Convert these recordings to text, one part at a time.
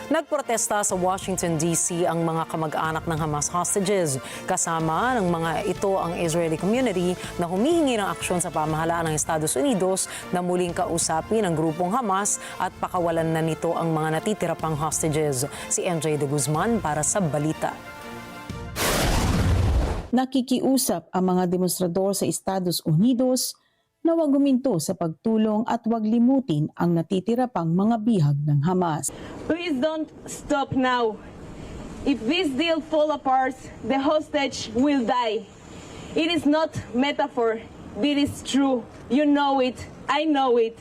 Nagprotesta sa Washington, D.C. ang mga kamag-anak ng Hamas hostages. Kasama ng mga ito ang Israeli community na humihingi ng aksyon sa pamahalaan ng Estados Unidos na muling kausapin ang grupong Hamas at pakawalan na nito ang mga natitira pang hostages. Si MJ de Guzman para sa balita. Nakikiusap ang mga demonstrador sa Estados Unidos na huwag guminto sa pagtulong at huwag limutin ang natitira pang mga bihag ng Hamas. Please don't stop now. If this deal fall apart, the hostage will die. It is not metaphor. It is true. You know it. I know it.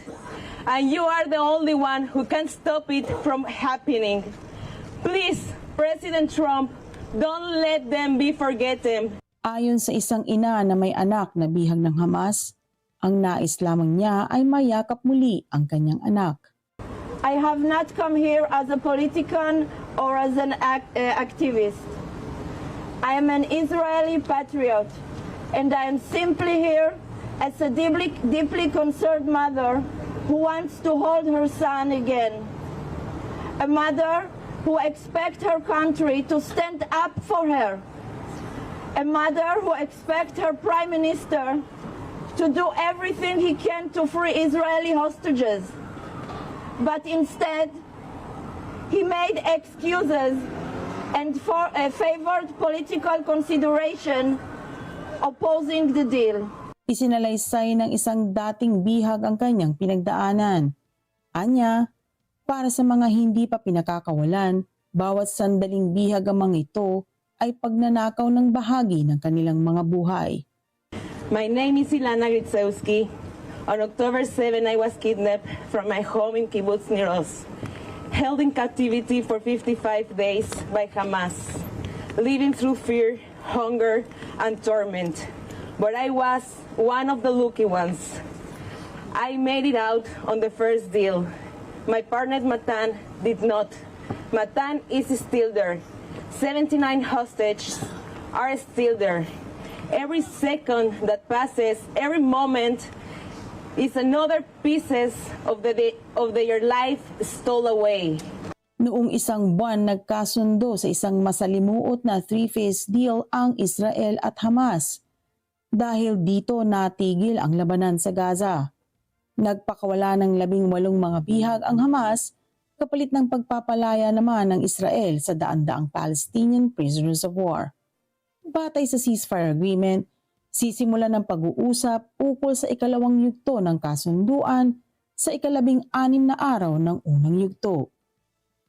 And you are the only one who can stop it from happening. Please, President Trump, don't let them be forgotten. Ayon sa isang ina na may anak na bihag ng Hamas, ang nais lamang niya ay mayakap muli ang kanyang anak. I have not come here as a politician or as an activist. I am an Israeli patriot, and I am simply here as a deeply concerned mother who wants to hold her son again. A mother who expects her country to stand up for her. A mother who expects her prime minister to do everything he can to free Israeli hostages. But instead, he made excuses and favored political consideration opposing the deal. Isinalaysay ng isang dating bihag ang kanyang pinagdaanan. Anya, para sa mga hindi pa pinakakawalan, bawat sandaling bihag ang mga ito ay pagnanakaw ng bahagi ng kanilang mga buhay. My name is Ilana Gritsewski. On October 7, I was kidnapped from my home in Kibbutz Nir Oz, held in captivity for 55 days by Hamas, living through fear, hunger, and torment. But I was one of the lucky ones. I made it out on the first deal. My partner Matan did not. Matan is still there. 79 hostages are still there. Every second that passes, every moment is another pieces of their life stole away. Noong isang buwan, nagkasundo sa isang masalimuot na three-phase deal ang Israel at Hamas. Dahil dito natigil ang labanan sa Gaza. Nagpakawala ng 18 mga bihag ang Hamas, kapalit ng pagpapalaya naman ng Israel sa daan-daang Palestinian prisoners of war. Batay sa ceasefire agreement, sisimulan ng pag-uusap ukol sa ikalawang yugto ng kasunduan sa ika-16 na araw ng unang yugto.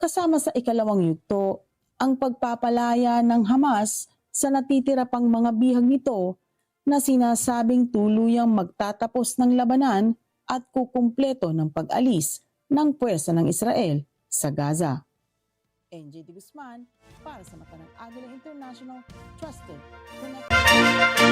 Kasama sa ikalawang yugto, ang pagpapalaya ng Hamas sa natitira pang mga bihag nito na sinasabing tuluyang magtatapos ng labanan at kukumpleto ng pag-alis ng puwersa ng Israel sa Gaza. MJ de Guzman para sa Mata ng Agila International, Trusted, Connected.